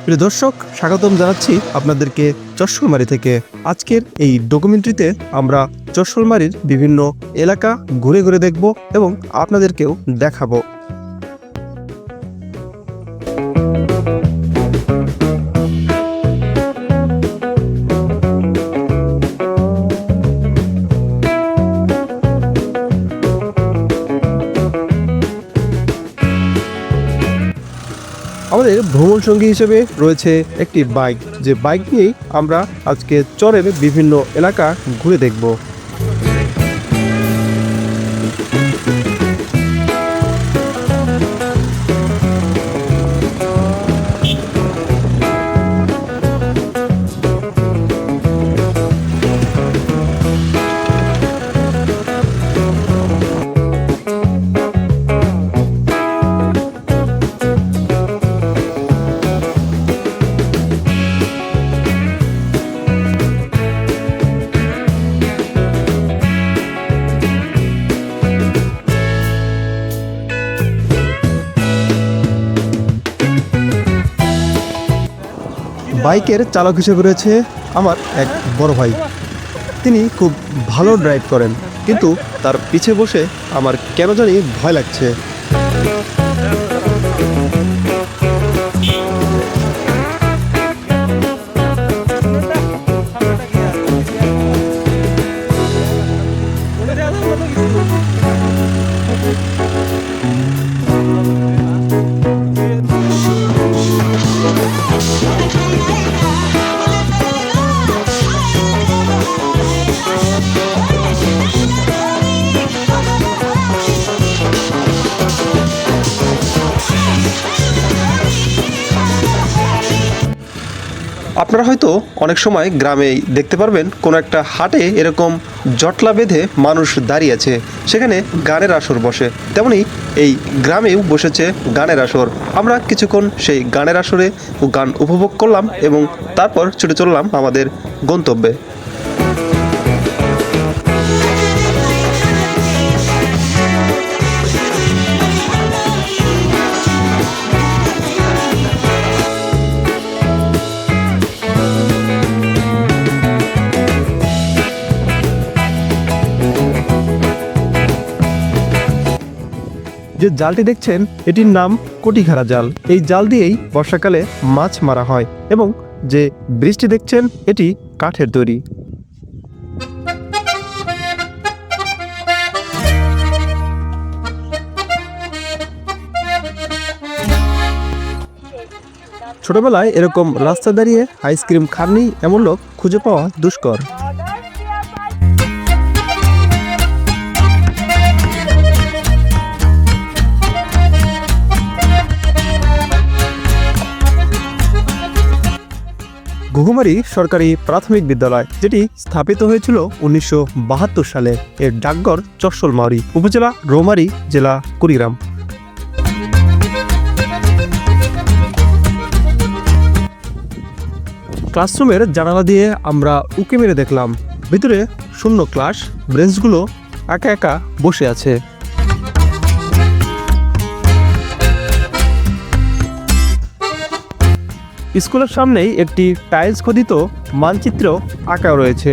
প্রিয় দর্শক, স্বাগতম জানাচ্ছি আপনাদেরকে চশলমারি থেকে। আজকের এই ডকুমেন্টারিতে আমরা চশলমারির বিভিন্ন এলাকা ঘুরে ঘুরে দেখব এবং আপনাদেরকেও দেখাবো। আমাদের ভ্রমণ সঙ্গী হিসেবে রয়েছে একটি বাইক, যে বাইক নিয়েই আমরা আজকে চরের বিভিন্ন এলাকা ঘুরে দেখব। বাইকের চালক হিসেবে রয়েছে আমার এক বড় ভাই। তিনি খুব ভালো ড্রাইভ করেন, কিন্তু তার পিছে বসে আমার কেন জানি ভয় লাগছে। আপনারা হয়তো অনেক সময় গ্রামে দেখতে পারবেন কোনো একটা হাটে এরকম জটলা বেঁধে মানুষ দাঁড়িয়ে আছে, সেখানে গানের আসর বসে। তেমনি এই গ্রামেও বসেছে গানের আসর। আমরা কিছুক্ষণ সেই গানের আসরে গান উপভোগ করলাম এবং তারপর ছুটে চললাম আমাদের গন্তব্যে। যে জালটি দেখছেন, এটির নাম কটিখারা জাল। এই জাল দিয়েই বর্ষাকালে মাছ মারা হয় এবং যে ব্রিজটি দেখছেন, এটি কাঠের তৈরি। ছোটবেলায় এরকম রাস্তা দাঁড়িয়ে আইসক্রিম খাননি এমন লোক খুঁজে পাওয়া দুষ্কর। ঘুঘুমারি সরকারি প্রাথমিক বিদ্যালয়, যেটি স্থাপিত হয়েছিল 1972 সালে। এর ডাকঘর চশলমারি, উপজেলা রৌমারী, জেলা কুড়িগ্রাম। ক্লাসরুমের জানালা দিয়ে আমরা উঁকি মেরে দেখলাম, ভিতরে শূন্য ক্লাস, বেঞ্চগুলো একা একা বসে আছে। স্কুলের সামনেই একটি টাইলস খোদিত মানচিত্র আঁকা রয়েছে।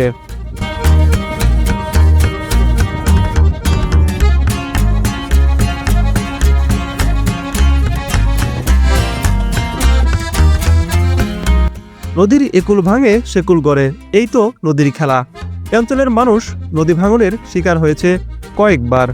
নদীর একুল ভাঙে সেকুল গড়ে, এই তো নদীর খেলা। এই অঞ্চলের মানুষ নদী ভাঙনের শিকার হয়েছে কয়েকবার।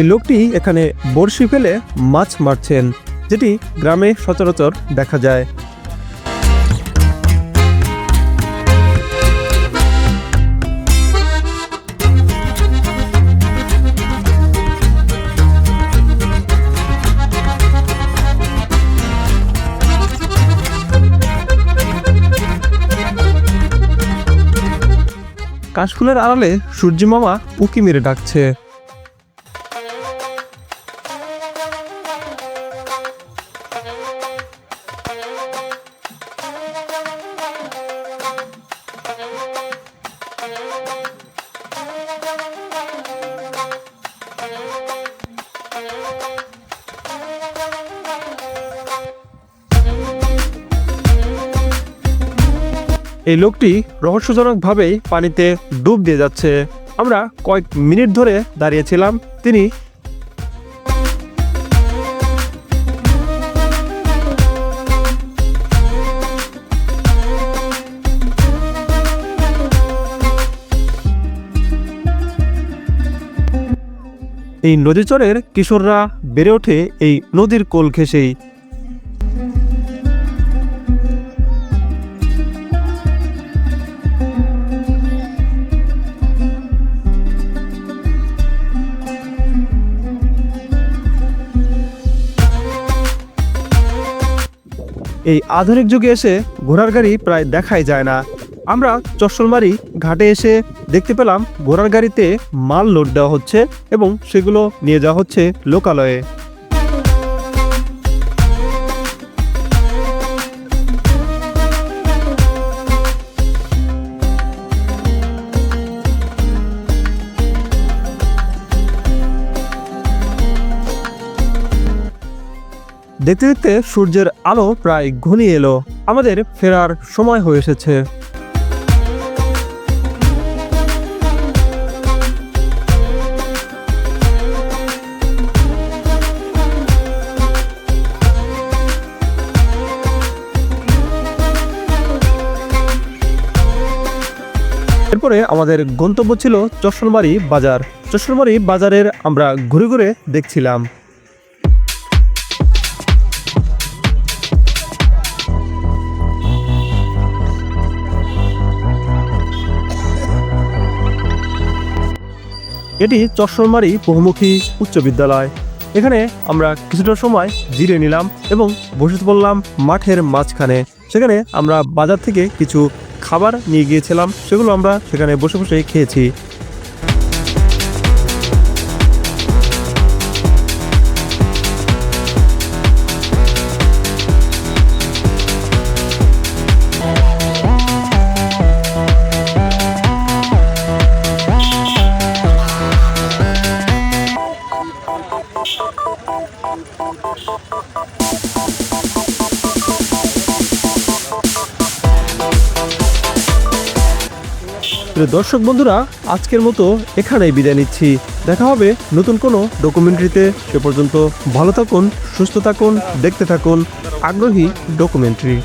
এই লোকটি এখানে বড়শি ফেলে মাছ মারছেন, যেটি গ্রামে সচরাচর দেখা যায়। কাশফুলের আড়ালে সূর্যি মামা উঁকি মেরে ডাকছে। এই লোকটি রহস্যজনকভাবেই পানিতে ডুব দিয়ে যাচ্ছে। আমরা কয়েক মিনিট ধরে দাঁড়িয়েছিলাম। তিনি এই নদীচরের কিশোররা বেড়ে ওঠে এই নদীর কোল ঘেঁষেই। এই আধুনিক যুগে এসে ঘোড়ার গাড়ি প্রায় দেখাই যায় না। আমরা চশলমারি ঘাটে এসে দেখতে পেলাম ঘোড়ার গাড়িতে মাল লোড দেওয়া হচ্ছে এবং সেগুলো নিয়ে যাওয়া হচ্ছে লোকালয়ে। দেখতে দেখতে সূর্যের আলো প্রায় ঘনিয়ে এলো। আমাদের ফেরার সময় হয়ে এসেছে। এরপরে আমাদের গন্তব্য ছিল চশলমারি বাজার। চশলমারি বাজারের আমরা ঘুরে ঘুরে দেখছিলাম। এটি চশলমারি বহুমুখী উচ্চ বিদ্যালয়। এখানে আমরা কিছুটা সময় জিরে নিলাম এবং বসে পড়লাম মাঠের মাঝখানে। সেখানে আমরা বাজার থেকে কিছু খাবার নিয়ে গিয়েছিলাম, সেগুলো আমরা সেখানে বসে বসে খেয়েছি। দর্শক বন্ধুরা, আজকের মতো এখানেই বিদায় নিচ্ছি। দেখা হবে নতুন কোনো ডকুমেন্টারিতে। সে পর্যন্ত ভালো থাকুন, সুস্থ থাকুন, দেখতে থাকুন আগ্রহী ডকুমেন্টারি।